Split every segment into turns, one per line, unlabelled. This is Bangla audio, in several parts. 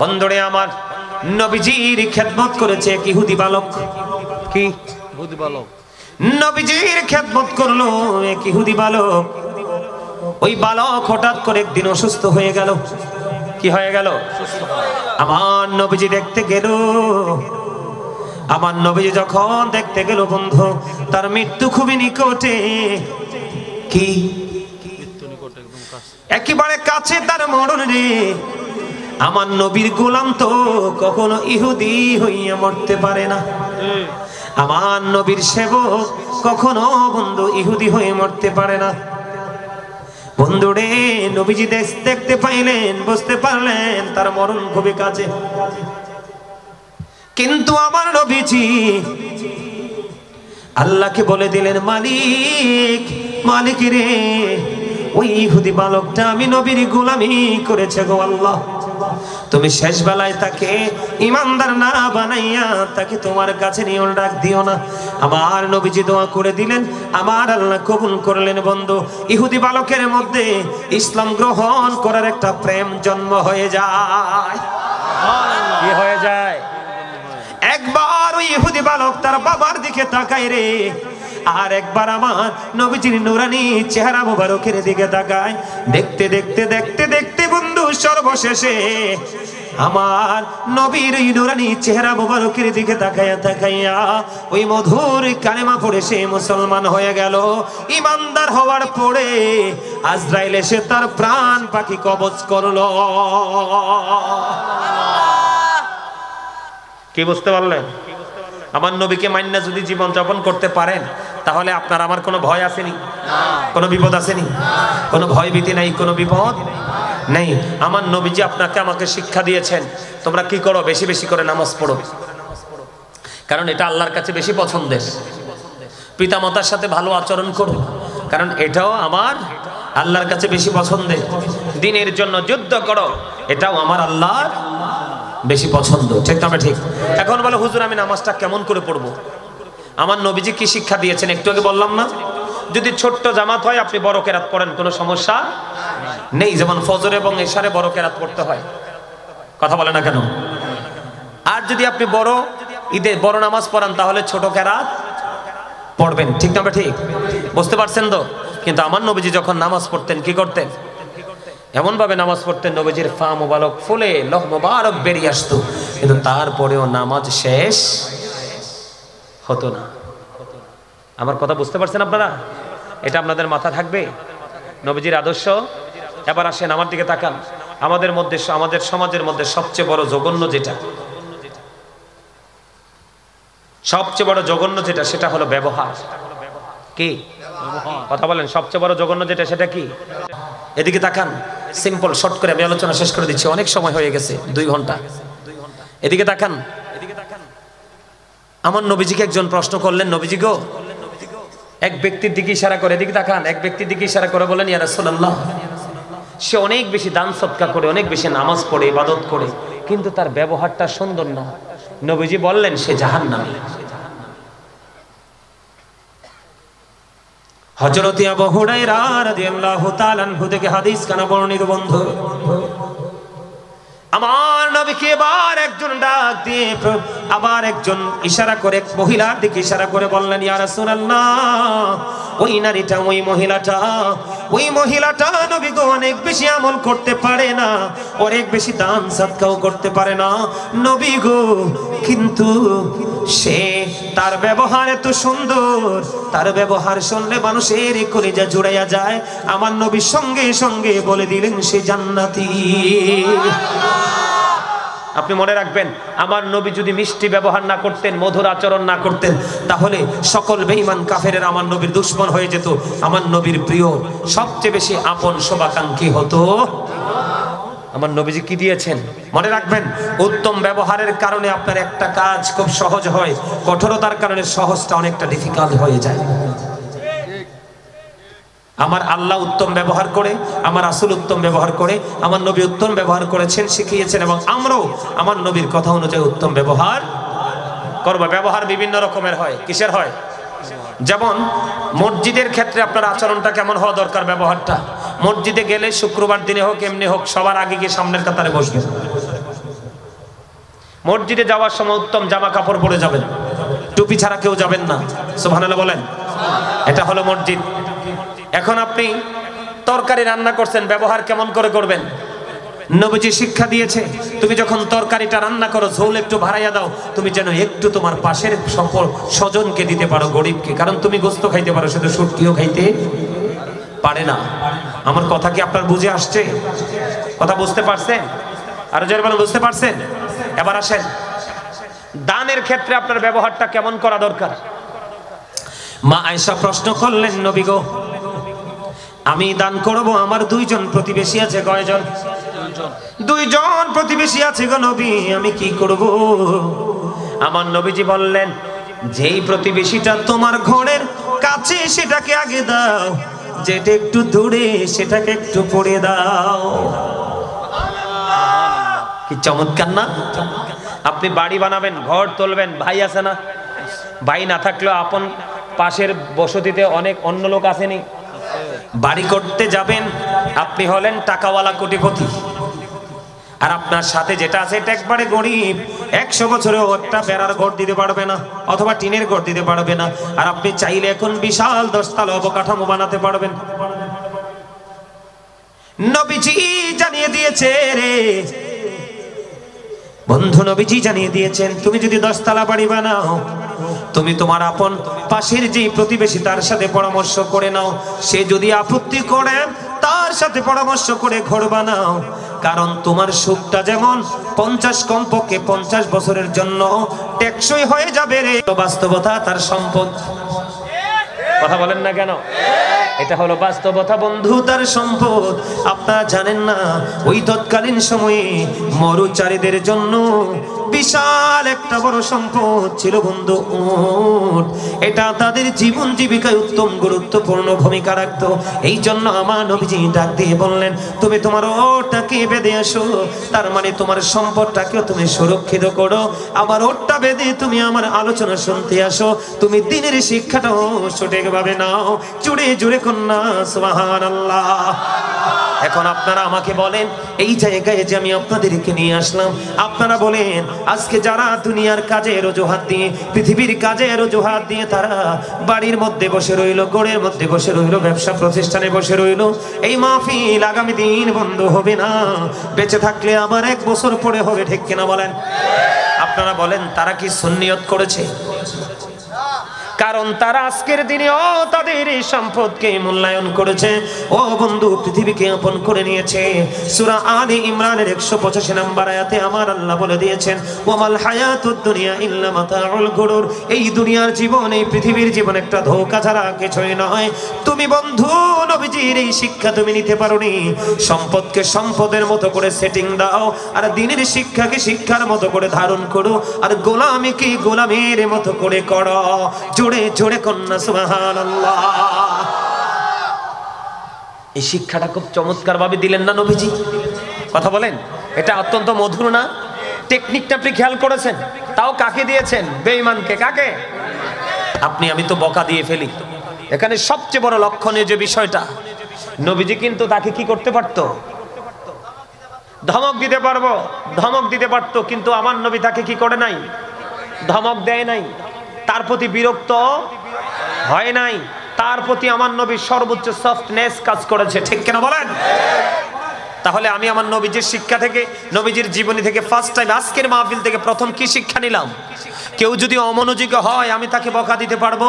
বন্ধুরে আমার, নবীজির খেদমত করেছে এক ইহুদি বালক। কি
ইহুদি বালক?
নবীজির খেদমত করলো এক ইহুদি বালক। ওই বালক হঠাৎ করে একদিন অসুস্থ হয়ে গেল। কি হয়ে গেল? আমার নবীজি দেখতে গেল। আমার নবীজি যখন দেখতে গেল বন্ধু, তার মৃত্যু খুবই নিকটে। কি
মৃত্যু নিকটে, একদম কাছে,
একেবারে কাছে তার মরণ রে। আমার নবীর গোলাম তো কখনো ইহুদি হইয়া মরতে পারে না। আমার নবীর সেবক কখনো বন্ধু ইহুদি হয়ে মরতে পারে না। বন্ধুরে, নবীজি দেখতে পাইলেন, বুঝতে পারলেন তার মরণ খুবই কাছে। কিন্তু আমার নবীজি আল্লাহকে বলে দিলেন, মালিক, মালিক রে, ওই ইহুদি বালকটা আমি নবীর গোলামি করেছে গো আল্লাহ, তুমি শেষ বেলায় তাকে ইমানদার না বানাইয়া তাকে তোমার কাছে নিয়ে ডাক দিও না। আমার নবীজি দোয়া করে দিলেন, আমার আল্লাহ কবুল করলেন। বন্ধু, ইহুদি বালকের মধ্যে ইসলাম গ্রহণ করার একটা প্রেম জন্ম হয়ে যায়। কি হয়ে যায়? একবার ওই ইহুদি বালক তার বাবার দিকে তাকায় রে, আর একবার আমার নবীজির নুরানি চেহারা মুবারকের দিকে তাকায়। দেখতে দেখতে দেখতে দেখতে বন্ধু, সর্বশেষে আমার নবীর ওই নুরানি চেহারা মুবারকের দিকে তাকাইয়া তাকাইয়া ওই মধুর কালেমা পড়ে সে মুসলমান হয়ে গেল। ইমানদার হওয়ার পরে আজরাইল এসে তার প্রাণ পাখি কবজ করলো। কি বুঝতে পারলেন? আমার নবীকে মান্না যদি জীবন যাপন করতে পারেন, তাহলে আপনার আমার কোনো ভয় আসেনি, কোনো বিপদ আসেনি, কোনো ভয় ভীতি নাই, কোনো বিপদ নেই। আমার নবীজি আপনাকে আমাকে শিক্ষা দিয়েছেন, তোমরা কি করো? বেশি বেশি করে নামাজ পড়ো, কারণ এটা আল্লাহর কাছে বেশি পছন্দের। পিতামাতার সাথে ভালো আচরণ করো, কারণ এটাও আমার আল্লাহর কাছে বেশি পছন্দের। দ্বীনের জন্য যুদ্ধ করো, এটাও আমার আল্লাহর বেশি পছন্দ। ঠিক না? ঠিক। এখন বলো, হুজুর আমি নামাজটা কেমন করে পড়বো? আমার নবীজি কি শিক্ষা দিয়েছেন একটু আগে বললাম না? যদি ছোট্ট জামাত হয় আপনি বড় কেরাত পড়েন, কোনো সমস্যা নেই। যেমন ফজর এবং এশারে বড় কেরাত পড়তে হয়, কথা বলে না কেন? আর যদি আপনি বড় ঈদে বড় নামাজ পড়ান, তাহলে ছোট কেরাত পড়বেন। ঠিক না? ঠিক। বুঝতে পারছেন তো? কিন্তু আমার নবীজি যখন নামাজ পড়তেন কি করতেন? এমন ভাবে নামাজ পড়তেন, নবীজির পা মোবারক ফুলে লহ মোবারক বেরিয়ে আসতো, কিন্তু তারপরেও নামাজ শেষ হতো না। আমার কথা বুঝতে পারছেন আপনারা? এটা আপনাদের মাথা থাকবে, নবীজির আদর্শ। এবার আসেন আমার দিকে তাকান। আমাদের মধ্যে, আমাদের সমাজের মধ্যে সবচেয়ে বড় জঘন্য যেটা, সবচেয়ে বড় জঘন্য যেটা, সেটা হলো ব্যবহার। কি কথা বলেন? সবচেয়ে বড় জঘন্য যেটা, সেটা কি? এদিকে তাকান, সিম্পল শর্ট করে আমি আলোচনা শেষ করে দিচ্ছি, অনেক সময় হয়ে গেছে, 2 ঘন্টা। এদিকে তাকান। আমার নবীজিকে একজন প্রশ্ন করলেন, নবীজি গো, এক ব্যক্তির দিকে ইশারা করে, এদিকে তাকান, এক ব্যক্তির দিকে ইশারা করে বলেন, ইয়া রাসূলুল্লাহ, সে অনেক বেশি দান সদকা করে, অনেক বেশি নামাজ পড়ে, ইবাদত করে, কিন্তু তার ব্যবহারটা সুন্দর না। নবীজি বললেন, সে জাহান্নামী। হযরত আবু হুরায়রা রাদিয়াল্লাহু তাআলা আনহু থেকে হাদিস কানা বর্ণিত। বন্ধু, আমার নবীকে এবার একজন ডাক দিয়ে, আবার একজন ইশারা করে, মহিলার দিকে ইশারা করে বললেন, ইয়া রাসূলুল্লাহ, ওই নারীটা, ওই মহিলাটা নবী গো অনেক বেশি আমল করতে পারে না, অনেক বেশি দান সদকাও করতে পারে না নবী গো, কিন্তু সে, তার ব্যবহার এত সুন্দর, তার ব্যবহার শুনলে মানুষের কলিজা জুড়াইয়া যায়। আমার নবী সঙ্গে সঙ্গে বলে দিলেন, সে জান্নাতি। আপনি মনে রাখবেন, আমার নবী যদি মিষ্টি ব্যবহার না করতেন, মধুর আচরণ না করতেন, তাহলে সকল বেঈমান কাফেরের আমার নবীর দুশমন হয়ে যেত। আমার নবীর প্রিয়, সবচেয়ে বেশি আপন শুভাকাঙ্ক্ষী হতো। আমার নবীজি কি দিয়েছেন মনে রাখবেন। উত্তম ব্যবহারের কারণে আপনার একটা কাজ খুব সহজ হয়, কঠোরতার কারণে সহজটা অনেকটা ডিফিকাল্ট হয়ে যায়। আমার আল্লাহ উত্তম ব্যবহার করে, আমার রাসূল উত্তম ব্যবহার করে, আমার নবী উত্তম ব্যবহার করেছেন, শিখিয়েছেন, এবং আমরাও আমার নবীর কথা অনুযায়ী উত্তম ব্যবহার করব। ব্যবহার বিভিন্ন রকমের হয়। কিসের হয়? যেমন মসজিদের ক্ষেত্রে আপনার আচরণটা কেমন হওয়া দরকার, ব্যবহারটা। মসজিদে গেলে শুক্রবার দিনে হোক, এমনি হোক, সবার আগে গিয়ে সামনের কাতারে বসবেন। মসজিদে যাওয়ার সময় উত্তম জামা কাপড় পরে যাবেন, টুপি ছাড়া কেউ যাবেন না। সুবহানাল্লাহ বলেন। এটা হলো মসজিদ। এখন আপনি তরকারি রান্না করছেন, ব্যবহার কেমন করে করবেন? নবীজি শিক্ষা দিয়েছে, তুমি যখন তরকারিটা রান্না করো ঝোল একটু বাড়াইয়া দাও, তুমি যেন একটু তোমার পাশের সকল স্বজনকে দিতে পারো, গরিবকে। কারণ তুমি গোস্ত খাইতে পারো, শুধু শুটকিও খাইতে পারে না। আমার কথা কি আপনার বুঝে আসছে? কথা বুঝতে পারছেন? আরো জোরে বলেন, বুঝতে পারছেন? এবার আসেন, দানের ক্ষেত্রে আপনার ব্যবহারটা কেমন করা দরকার। মা আয়েশা প্রশ্ন করলেন, নবী গো, আমি দান করব, আমার দুইজন প্রতিবেশী আছে। কয়জন? দুইজন প্রতিবেশী আছে গো নবী, আমি কি করব? আমার নবীজি বললেন, যেই প্রতিবেশীটা তোমার ঘরের কাছে সেটাকে আগে দাও, যেটা একটু দূরে সেটাকে একটু পড়ে দাও। কি চমৎকার না? আপনি বাড়ি বানাবেন, ঘর তুলবেন, ভাই আছে না? ভাই না থাকলেও আপন পাশের বসতিতে অনেক অন্য লোক আসেনি। বাড়ি করতে যাবেন, আপনি হলেন টাকাওয়ালা কোটিপতি, আর আপনার সাথে যেটা আছে এটা একবারে গরিব। 100 বছরেও একটা বেড়ার ঘর দিতে পারবে না, অথবা টিনের ঘর দিতে পারবে না। আর আপনি চাইলে এখন বিশাল 10 তলা অবকাঠামো বানাতে পারবেন। নবীজি জানিয়ে দিয়েছে রে বন্ধু, নবীজি জানিয়ে দিয়েছেন, তুমি যদি 10 তলা বাড়ি বানাও, তুমি তোমার আপন পাশের যে প্রতিবেশী তার সাথে পরামর্শ করে নাও। সে যদি আপত্তি করে, তার সাথে পরামর্শ করে ঘর বানাও। কারণ তোমার সুখটা যেমন 50 কমপক্ষে 50 বছরের জন্য টেকসই হয়ে যাবে রে। বাস্তবতা তার সম্পদ। কথা বলেন না কেন? এটা হলো বাস্তবতা বন্ধু, তার সম্পদ। আপনারা জানেন না, ওই তৎকালীন সময়ে মরুচারীদের জন্য বিশাল একটা বড় সম্পদ ছিল বন্ধু, উট। এটা তাদের জীবন জীবিকায় উত্তম গুরুত্বপূর্ণ ভূমিকা রাখতো। এই জন্য আমার নবীজি ডাক দিয়ে বললেন, তুমি তোমার ওটটাকে বেঁধে আসো। তার মানে তোমার সম্পদটাকেও তুমি সুরক্ষিত করো। আবার ওটটা বেঁধে তুমি আমার আলোচনা শুনতে আসো। তুমি দিনের শিক্ষাটাও সঠিকভাবে নাও। জুড়ে জুড়ে কন্যা সুবহানাল্লাহ। এখন আপনারা আমাকে বলেন, এই জায়গায় যে আমি আপনাদেরকে নিয়ে আসলাম, আপনারা বলেন, আজকে যারা দুনিয়ার কাজের অজুহাত দিয়ে, পৃথিবীর কাজের অজুহাত দিয়ে তারা বাড়ির মধ্যে বসে রইল, গড়ের মধ্যে বসে রইল, ব্যবসা প্রতিষ্ঠানে বসে রইল, এই মাহফিল আগামী দিন বন্ধ হবে না। বেঁচে থাকলে আবার 1 বছর পরে হবে, ঠিক কিনা বলেন? আপনারা বলেন, তারা কি সুন্নিয়ত করেছে? কারণ তারা আজকের দিনেও তাদের এই সম্পদকে মূল্যায়ন করেছে। ও বন্ধু, পৃথিবীকে আপন করে নিয়েছে। সূরা আলে ইমরানের 185 নম্বর আয়াতে আমার আল্লাহ বলে দিয়েছেন, ওয়ামাল হায়াতুদ দুনিয়া ইল্লা মাতাউল গুরুর। এই দুনিয়ার জীবন, এই পৃথিবীর জীবন একটা ধোঁকা ছাড়া কিছুই নয়। তুমি বন্ধু নবীজির এই শিক্ষা তুমি নিতে পারোনি। সম্পদকে সম্পদের মতো করে সেটিং দাও, আর দিনের শিক্ষাকে শিক্ষার মতো করে ধারণ করো, আর গোলামিকে গোলামের মতো করে করো। জোরে জোরে কন্যা সুবহানাল্লাহ। এই শিক্ষাটা খুব চমৎকার ভাবে দিলেন না নবীজি? কথা বলেন, এটা অত্যন্ত মধুর না? টেকনিকটা আপনি খেয়াল করেছেন? তাও কাকে দিয়েছেন? বেঈমানকে। কাকে? আপনি আমি তো বকা দিয়ে ফেলি। এখানে সবচেয়ে বড় লক্ষণীয় যে বিষয়টা, নবীজি কিন্তু তাকে কি করতে পারতো? ধমক দিতে পারবো, ধমক দিতে পারতো, কিন্তু আমার নবী তাকে কি করে নাই? ধমক দেয় নাই, তার প্রতি বিরক্ত হয় নাই, তার প্রতি আমার নবী সর্বোচ্চ সফটনেস কাজ করেছে, ঠিক কিনা বলেন? তাহলে আমি আমার নবীজির শিক্ষা থেকে, নবীজির জীবনী থেকে ফার্স্ট টাইম আজকের মাহফিল থেকে প্রথম কি শিক্ষা নিলাম? কেউ যদি অমনোযোগী হয়, আমি তাকে বকা দিতে পারবো?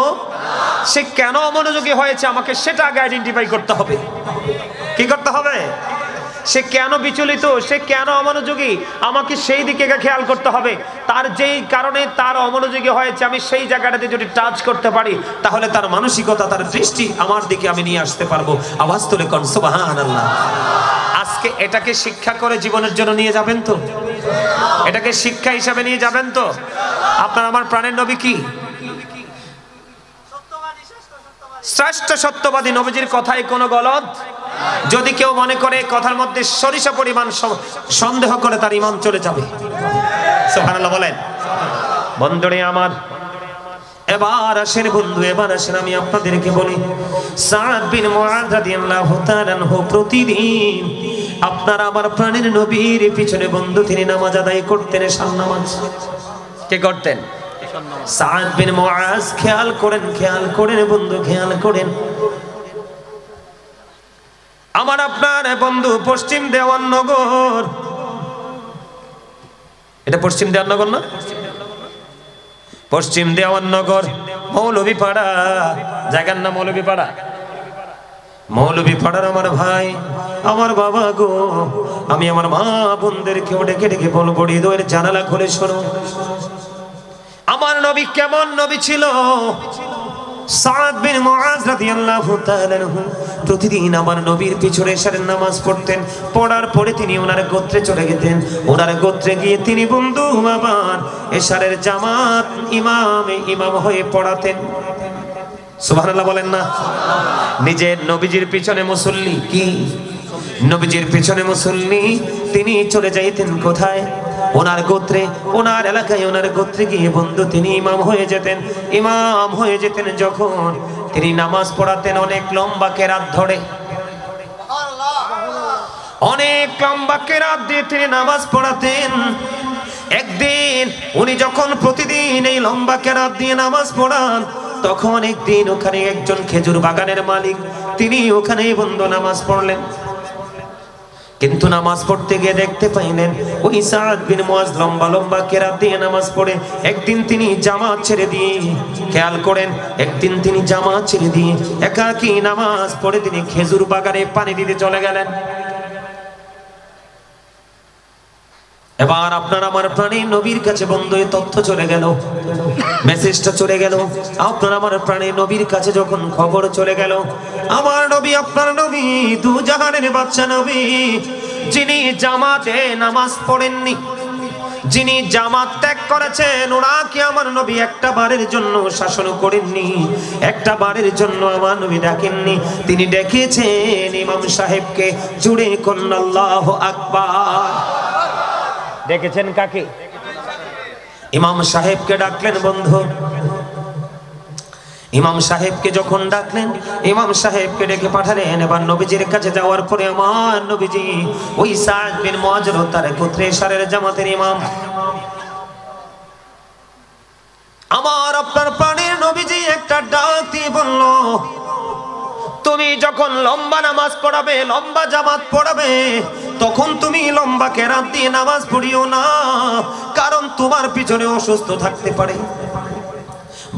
সে কেন অমনোযোগী হয়েছে আমাকে সেটা আগে আইডেন্টিফাই করতে হবে। কি করতে হবে? সে কেন বিচলিত, সে কেন অমনোযোগী, আমাকে সেই দিকে খেয়াল করতে হবে। তার যেই কারণে তার অমনোযোগী হয়েছে, আমি সেই জায়গাটাতে যদি টাচ করতে পারি, তাহলে তার মানসিকতা, তার দৃষ্টি আমার দিকে আমি নিয়ে আসতে পারবো। আওয়াজ তুলে কোন সুবহানাল্লাহ। আজকে এটাকে শিক্ষা করে জীবনের জন্য নিয়ে যাবেন তো? এটাকে শিক্ষা হিসাবে নিয়ে যাবেন তো? আপনার আমার প্রাণের নবী কি? শ্রেষ্ঠ সত্যবাদী। নবীজির কথায় কোনো গলত। যদি কেউ মনে করে কথার মধ্যে সরিষা পরিমাণ সন্দেহ করে, তার ঈমান চলে যাবে। সুবহানাল্লাহ বলেন। বন্ধুরে আমার, এবার আসেন বন্ধু, এবার আসেন আমি আপনাদেরকে বলি, সাদ বিন মুআয রাদিয়াল্লাহু তাআলা আনহু প্রতিদিন আপনার আমার প্রাণের নবীর পিছনে বন্ধু তিনি নামাজ আদায় করতেন, এশার নামাজ। কে করতেন? সাদ বিন মুআজ। খেয়াল করেন বন্ধু, খেয়াল করেন। আমার আপনার বন্ধু পশ্চিম দেওয়াননগর, এটা পশ্চিম দেওয়াননগর না? পশ্চিম দেওয়াননগর মৌলভীপাড়া, জায়গার নাম মৌলভীপাড়া। মৌলভীপাড়ার আমার ভাই, আমার বাবা গো, আমি আমার মা বোনদেরকে ডেকে ডেকে বলবো, হৃদয়ের জানালা খুলে শোনো, আমার নবী কেমন নবী ছিল। সাদ বিন মুআজ রাদিয়াল্লাহু তাআলা আনহু প্রতিদিন আমার নবীর পিছনে এশারের নামাজ পড়তেন। পড়ার পরে তিনি ওনার গোত্রে চলে যেতেন। ওনার গোত্রে গিয়ে তিনি বন্ধু আবার এশারের জামাত ইমাম হয়ে পড়াতেন। সুবহানাল্লাহ বলেন না? নিজের নবীজির পিছনে মুসল্লি, কি নবীজির পিছনে মুসল্লি, তিনি চলে যাইতেন কোথায়? ওনার গোত্রে, ওনার এলাকায়, ওনার গোত্রে গিয়ে বন্ধু তিনি ইমাম হয়ে যেতেন। ইমাম হয়ে যেতেন যখন তিনি নামাজ পড়াতেন অনেক লম্বা কেরাত ধরে, অনেক লম্বা কেরাত দিয়ে তিনি নামাজ পড়াতেন। একদিন উনি যখন প্রতিদিন এই লম্বা কেরাত দিয়ে নামাজ পড়ান, তখন একদিন ওখানে একজন খেজুর বাগানের মালিক, তিনি ওখানে বন্ধু নামাজ পড়লেন। কিন্তু নামাজ পড়তে গিয়ে দেখতে পাইলেন ওই সাদ বিন মুআজ লম্বা লম্বা কেরাত দিয়ে নামাজ পড়ে একদিন তিনি জামাত ছেড়ে দিয়ে, খেয়াল করেন, একদিন তিনি জামাত ছেড়ে দিয়ে একাকী নামাজ পড়ে তিনি খেজুর বাগানে পানি দিতে চলে গেলেন। এবার আপনার আমার প্রাণের নবীর কাছে বন্ধু এই তথ্য চলে গেল, মেসেজটা চলে গেল। আপনার আমার প্রাণের নবীর কাছে যখন খবর চলে গেল, আমার নবী, আপনার নবী, দু জাহানের বাদশা নবী, যিনি জামাতে নামাজ পড়েননি, যিনি জামাত ত্যাগ করেছেন, ওনাকে আমার নবী একটা বারের জন্য শাসন করেননি, একটা বারের জন্য আমার নবী ডাকেননি। তিনি ডেকেছেন ইমাম সাহেবকে, জুড়ে কোন আল্লাহু আকবার। ডেকেছেন কাকে? ইমাম সাহেবকে ডাকলেন বন্ধু। ইমাম সাহেবকে যখন ডাকলেন, ইমাম সাহেবকে ডেকে পাঠালেন। এবার নবীজির কাছে যাওয়ার পরে আমার নবীজি ওই সাদ বিন মুআজ তার গোত্রে এশারের জামাতের ইমাম, আমার আপনার প্রাণের নবীজি একটা ডাক দিয়ে বলল, তুমি যখন লম্বা নামাজ পড়াবে, লম্বা জামাত পড়াবে, তখন তুমি লম্বা কেরাত দিয়ে নামাজ পড়িও না, কারণ তোমার পিছনে অসুস্থ থাকতে পারে,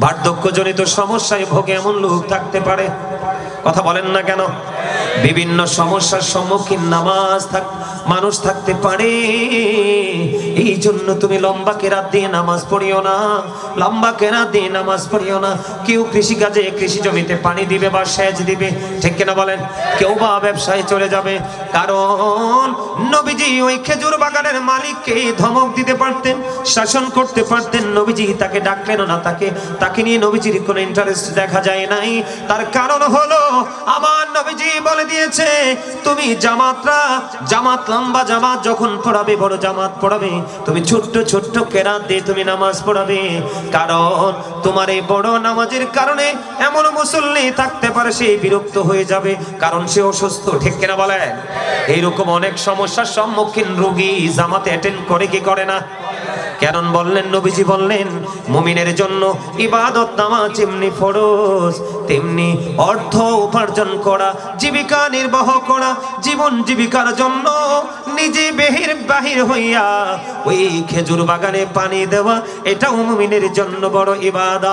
বার্ধক্যজনিত সমস্যায় ভোগে এমন লোক থাকতে পারে। কথা বলেন না কেন? বিভিন্ন সমস্যার সম্মুখীন মানুষ থাকতে পারে। এই জন্য তুমি লম্বা কেরাত দিয়ে নামাজ পড়িও না, লম্বা কেরাত দিয়ে নামাজ পড়িও না। কেউ কৃষিকাজে, কৃষি জমিতে পানি দিবে বা সেচ দিবে, ঠিক কিনা বলেন? কেউ বা ব্যবসায় চলে যাবে, কারণ নবীজি ওই খেজুর বাগানের মালিককে ধমক দিতে পারতেন, শাসন করতে পারতেন। নবীজি তাকে ডাকলেন না, তাকে নিয়ে নবীজির কোনো ইন্টারেস্ট দেখা যায় নাই। তার কারণ হলো আমার নবীজি বলে দিয়েছে, তুমি জামাত লম্বা জামাত যখন পড়াবে, বড় জামাত পড়াবে, তুমি ছোট্ট ছোট্ট কেরাত দিয়ে তুমি নামাজ পড়াবে, কারণ তোমার এই বড় নামাজের কারণে এমন মুসল্লি থাকতে পারে সে বিরক্ত হয়ে যাবে, কারণ সে অসুস্থ, ঠিক কিনা বলেন? এইরকম অনেক সমস্যার সম্মুখীন রোগী জামাতে অ্যাটেন্ড করে কি করে না? কারণ বললেন, নবীজি বললেন, মুমিনের জন্য ইবাদত নামাজ যেমনি ফরজ, তেমনি অর্থ উপার্জন করা, জীবিকা নির্বাহ করা, জীবন জীবিকার জন্য নিজে বাহির হইয়া ওই খেজুর বাগানে পানি দেওয়া, এটাও মুমিনের জন্য বড় ইবাদত।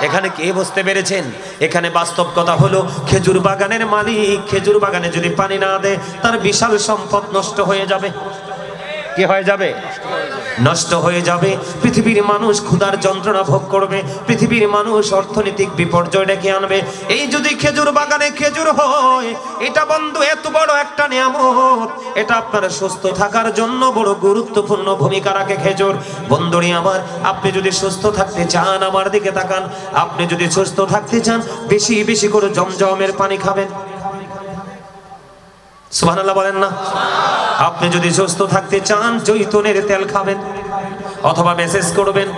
এখানে কে বুঝতে পেরেছেন? এখানে বাস্তব কথা হলো, খেজুর বাগানের মালিক খেজুর বাগানে যদি পানি না দেয়, তার বিশাল সম্পদ নষ্ট হয়ে যাবে। কি হয়ে যাবে? নষ্ট হয়ে যাবে। পৃথিবীর মানুষ ক্ষুধার যন্ত্রণা ভোগ করবে, পৃথিবীর মানুষ অর্থনৈতিক বিপর্যয় ডেকে আনবে। এই যদি খেজুর বাগানে খেজুর হয়, এটা বন্ধু এত বড় একটা নিয়ামত, এটা আপনার সুস্থ থাকার জন্য বড় গুরুত্বপূর্ণ ভূমিকা রাখে খেজুর। বন্ধুরি আমার, আপনি যদি সুস্থ থাকতে চান, আমার দিকে তাকান, আপনি যদি সুস্থ থাকতে চান, বেশি বেশি করে জমজমের পানি খাবেন। সুবহানাল্লাহ বলেন না? আপনি যদি সুস্থ থাকতে চান, জৈতুনের তেল খাবেন, অথবা মেসেজ করবেন।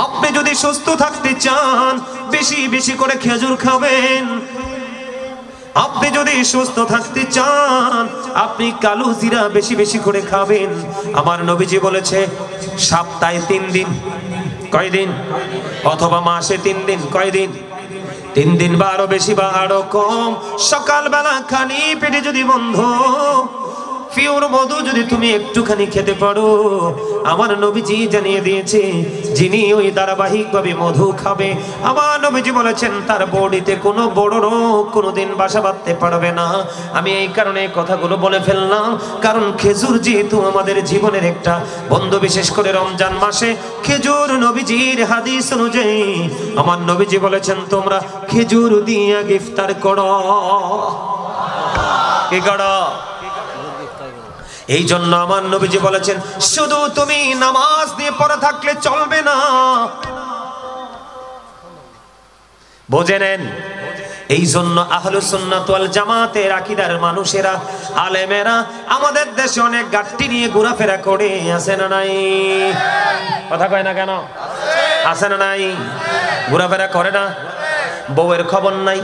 আপনি যদি সুস্থ থাকতে চান, বেশি বেশি করে খেজুর খাবেন। আপনি যদি সুস্থ থাকতে চান আপনি কালো জিরা বেশি বেশি করে খাবেন। আমার নবীজি বলেছে সপ্তাহে 3 দিন, কয়দিন? অথবা মাসে 3 দিন, কয়দিন? 3 দিন বা আরো বেশি বা আরো কম। সকালবেলা খালি পেটে যদি বন্ধ পিওর মধু যদি তুমি একটুখানি খেতে পারো, আমার নবীজি জানিয়ে দিয়েছে যিনি ওই ধারাবাহিকভাবে মধু খাবে, আমার নবীজি বলেছেন তার বডিতে কোনো বড় রোগ কোনোদিন বাসা বাঁধতে পারবে না। আমি এই কারণে কথাগুলো বলে ফেললাম, কারণ খেজুর যেহেতু আমাদের জীবনের একটা বন্ধু, বিশেষ করে রমজান মাসে খেজুর নবীজির হাদিস অনুযায়ী আমার নবীজি বলেছেন তোমরা খেজুর দিয়ে ইফতার করো। কি করো? এই জন্য আমার নবীজি বলেছেন শুধু তুমি নামাজ দিয়ে পড়ে থাকলে চলবে না। বুঝে নেন, এই জন্য আহলুস সুন্নাত ওয়াল জামাতের আকীদার মানুষেরা, আলেমেরা আমাদের দেশে অনেক গাট্টি নিয়ে ঘোরাফেরা করে, আছে না নাই? কথা কয় না কেন? আছে না নাই? ঘোরাফেরা করে না। বউয়ের খবর নাই,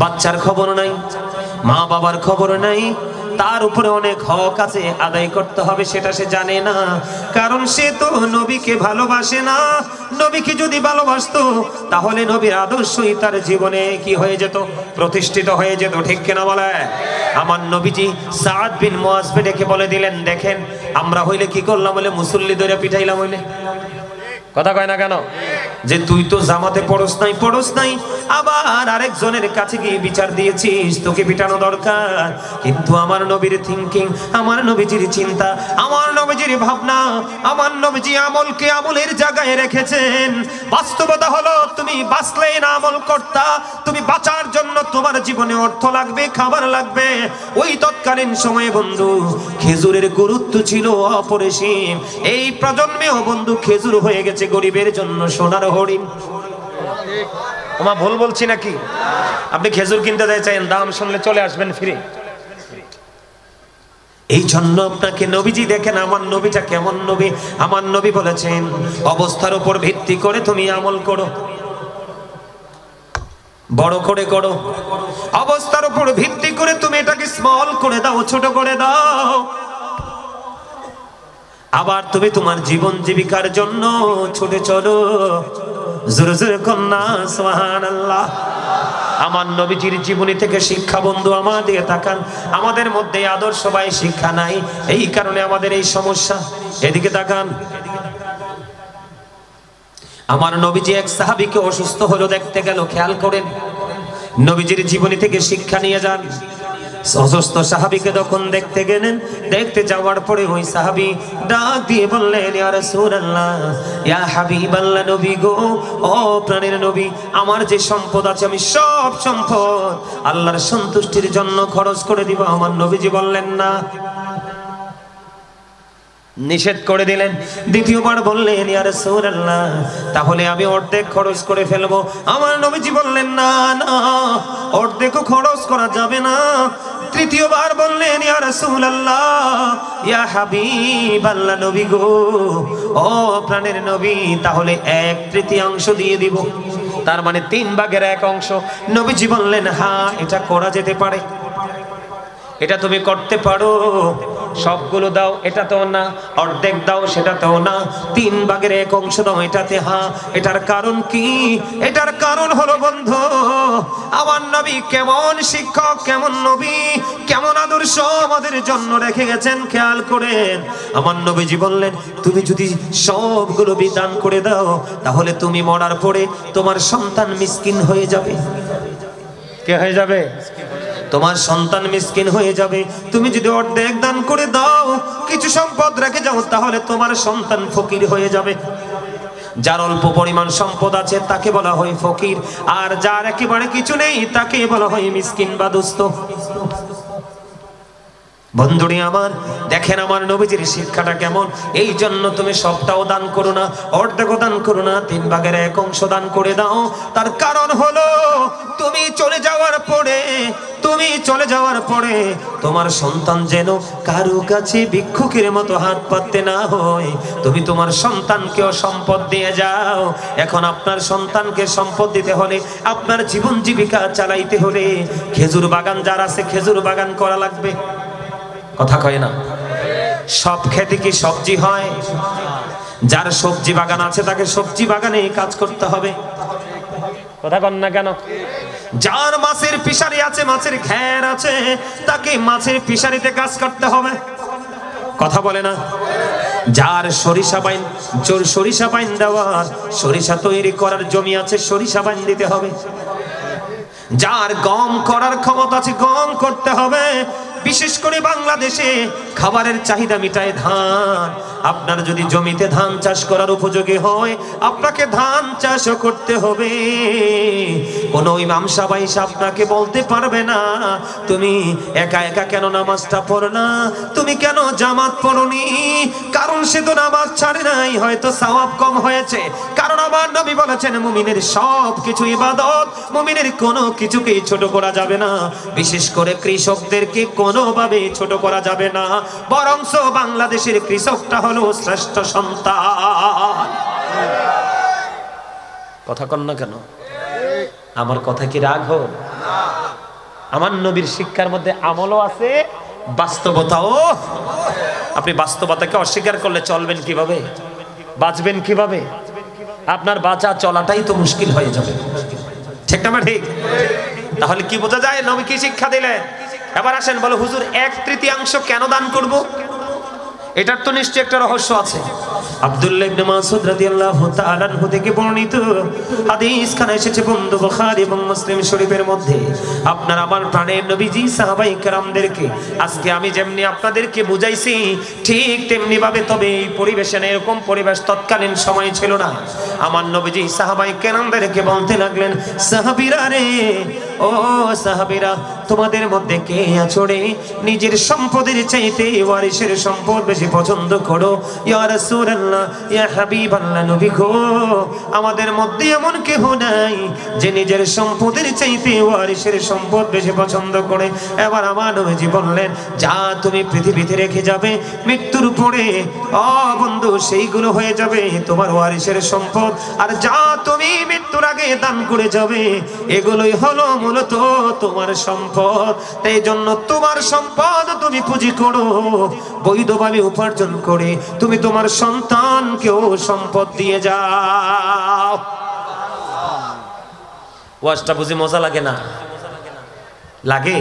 বাচ্চার খবর নাই, মা বাবার খবর নাই, তার উপরে অনেক হক আছে আদায় করতে হবে, সেটা সে জানে না। কারণ সে তো নবীকে ভালোবাসে না। নবীকে যদি ভালোবাসতো তাহলে নবীর আদর্শই তার জীবনে কি হয়ে যেত? প্রতিষ্ঠিত হয়ে যেত। ঠিক কিনা বলে? আমার নবীজি সাদ বিন মুআজকে ডেকে বলে দিলেন, দেখেন আমরা হইলে কি করলাম, বলে মুসল্লি ধরে পিঠাইলাম হইলে। কথা কয় না কেন? যে তুই তো জামাতে পড়স নাই, আবার আরেকজনের কাছে গিয়ে বিচার দিয়েছিস, তোকে পিটানো দরকার। কিন্তু আমার নবীর থিঙ্কিং, আমার নবীজির চিন্তা, আমার নবীজির ভাবনা, আমার নবীজি আমলকে আমলের জায়গায় রেখেছেন। বাস্তবতা হলো তুমি বাঁচলেই না আমল করতা, তুমি বাঁচার জন্য তোমার জীবনে অর্থ লাগবে, খাবার লাগবে। ওই তৎকালীন সময়ে বন্ধু খেজুরের গুরুত্ব ছিল অপরিসীম। এই প্রজন্মেও বন্ধু খেজুর হয়ে গেছে গরিবের জন্য সোনার হরিণ। ওমা ভুল বলছি নাকি? আপনি খেজুর কিনতে চাইছেন, দাম শুনলে চলে আসবেন ফিরে। এই জন্য আপনাকে নবীজি দেখেন আমার নবীটা কেমন নবী। আমার নবী বলেছেন অবস্থার উপর ভিত্তি করে তুমি আমল করো, বড় করে করো। অবস্থার উপর ভিত্তি করে তুমি এটাকে স্মল করে দাও, ছোট করে দাও। আবার তুমি তোমার জীবন জীবিকার জন্য ছুটে চলো, জোরে জোরে কন্যা সুবহানাল্লাহ। আমার নবীজির জীবনী থেকে শিক্ষা বন্ধু আমার দিকে তাকান। আমাদের মধ্যে আদর্শবাই শিক্ষা নাই, এই কারণে আমাদের এই সমস্যা। এদিকে তাকান। আমার নবীজি এক সাহাবীকে অসুস্থ হলো দেখতে গেল, খেয়াল করেন নবীজির জীবনী থেকে শিক্ষা নিয়ে যান। অসুস্থ সাহাবীকে যখন দেখতে গেলেন, দেখতে যাওয়ার পরে ওই সাহাবী ডাক দিয়ে বললেন, ইয়া রাসূলুল্লাহ, ইয়া হাবিবাল্লাহ, নবী গো, ও প্রাণের নবী, আমার যে সম্পদ আছে আমি সব সম্পদ আল্লাহর সন্তুষ্টির জন্য খরচ করে দিব। আমার নবীজি বললেন না, নিষেধ করে দিলেন। দ্বিতীয়বার বললেন, ইয়া রাসূলুল্লাহ, তাহলে আমি অর্ধেক খরচ করে ফেলবো। আমার নবীজি বললেন, না না, অর্ধেকও খরচ করা যাবে না। তৃতীয়বার বললেন, ইয়া রাসূলুল্লাহ, ইয়া হাবিবাল্লাহ, নবী গো, ও প্রাণের নবী, তাহলে 1/3 দিয়ে দিব। তার মানে 3 ভাগের 1 অংশ। নবীজি বললেন, হ্যাঁ, এটা করা যেতে পারে, এটা তুমি করতে পারো। সবগুলো দাও এটাতেও না, অর্ধেক দাও সেটাতেও না, 3 ভাগের 1 অংশ দাও এটাতে। হ্যাঁ, এটার কারণ কি? এটার কারণ হলো বন্ধু আমার নবী কেমন শিক্ষক, কেমন নবী, কেমন আদর্শ আমাদের জন্য রেখে গেছেন, খেয়াল করেন। আমার নবীজি বললেন, তুমি যদি সবগুলো বিধান করে দাও তাহলে তুমি মরার পরে তোমার সন্তান মিসকিন হয়ে যাবে। কে হয়ে যাবে? তোমার সন্তান মিসকিন হয়ে যাবে। তুমি যদি অর্ধেক দান করে দাও, কিছু সম্পদ রেখে যাও, তাহলে তোমার সন্তান ফকির হয়ে যাবে। যার অল্প পরিমাণ সম্পদ আছে তাকে বলা হয় ফকির, আর যার একেবারে কিছু নেই তাকে বলা হয় মিসকিন বা দুস্থ। বন্ধুরে আমার, দেখেন আমার নবীজির শিক্ষাটা কেমন। এই জন্য তুমি সবটাও দান করো না, অর্ধেকও দান করো না, 3 ভাগের 1 অংশ দান করে দাও। তার কারণ হলো তুমি চলে যাওয়ার পরে তোমার সন্তান যেন কারো কাছে ভিক্ষুকের মতো হাত পাততে না হয়। তুমি তোমার সন্তানকেও সম্পদ দিয়ে যাও। এখন আপনার সন্তানকে সম্পদ দিতে হলে, আপনার জীবন জীবিকা চালাইতে হলে খেজুর বাগান যার আছে খেজুর বাগান করা লাগবে। কথা কয় না? সব খেতে কি সবজি হয়? যার সবজি বাগান আছে তাকে সবজি বাগানে কাজ করতে হবে। কথা কন না কেন? যার মাছের ফিশারি আছে, মাছের ঘের আছে, তাকে মাছের ফিশারিতে কাজ করতে হবে। কথা বলে না? যার সরিষা বাইন দেওয়ার, সরিষা তৈরি করার জমি আছে, সরিষা বাইন দিতে হবে। যার গম করার ক্ষমতা আছে, গম করতে হবে। বিশেষ করে বাংলাদেশে খাবারের চাহিদা মিটায় ধান। আপনার যদি জমিতে ধান চাষ করার উপযোগী হয়, আপনাকে ধান চাষও করতে হবে। কোন ইমাম সাহেব এসে আপনাকে বলতে পারবে না তুমি একা একা কেন নামাজটা পড়ো না, তুমি কেন জামাত পড়োনি। কারণ সে তো নামাজ ছাড়ে নাই, হয়তো সওয়াব কম হয়েছে। কারণ আমার নবী বলেছেন মুমিনের সব কিছু ইবাদত, মুমিনের কোনো কিছুকেই ছোট করা যাবে না। বিশেষ করে কৃষকদেরকে কোনোভাবে ছোট করা যাবে না, বরঞ্চ বাংলাদেশের কৃষকটা হলো শ্রেষ্ঠ সন্তান। কথা কন না কেন? আমার কথা কি রাগ হোক? আমার নবীর শিক্ষার মধ্যে আমলও আছে, বাস্তবতাও। আপনি বাস্তবতাকে অস্বীকার করলে চলবেন কিভাবে, বাঁচবেন কিভাবে? আপনার বাঁচা চলাটাই তো মুশকিল হয়ে যাবে। ঠিক না ঠিক? তাহলে কি বোঝা যায় নবী কি শিক্ষা দিলেন? এবার আসেন, বলো হুজুর 1/3 কেন দান করব? এটার তো নিশ্চয়ই একটা রহস্য আছে। আব্দুল্লাহ ইবনে মাসউদ রাদিয়াল্লাহু তাআলা আনহু থেকে বর্ণিত হাদিস খানা এসেছে বন্ধু বুখারী এবং মুসলিম শরীফের মধ্যে। আপনার আমার প্রাণের নবীজি সাহাবায়ে কেরামদেরকে আজকে আমি যেমনি আপনাদেরকে বুঝাইছি ঠিক তেমনি ভাবে, তবে এই পরিবেশে না, এরকম পরিবেশ তৎকালীন সময় ছিল না। আমার নবীজি সাহাবায়ে কেরামদেরকে বলতে লাগলেন, সাহাবীরা রে, ও সাহাবীরা, তোমাদের মধ্যে কে আছো রে নিজের সম্পদের চাইতে ওয়ারিসের সম্পদ বেশি পছন্দ করো? ইয়া রাসূলুল্লাহ, ইয়া হাবিবাল্লাহ, নবী গো, আমাদের মধ্যে এমন কেউ নাই যে নিজের সম্পদের চাইতে ওয়ারিসের সম্পদ বেশি পছন্দ করে। এবার আমার নবীজি বললেন, যা তুমি পৃথিবীতে রেখে যাবে মৃত্যুর পরে, বন্ধু, সেইগুলো হয়ে যাবে তোমার ওয়ারিসের সম্পদ। আর যা তুমি মৃত্যুর আগে দান করে যাবে, এগুলোই হলো মূলত তোমার সম্পদ। তাই জন্য তোমার সম্পদ তুমি পুঁজি করো, বৈধভাবে উপার্জন করে তুমি তোমার সন্তানকেও সম্পদ দিয়ে যাও। ওয়াজটা বুঝি মজা লাগে না? লাগে?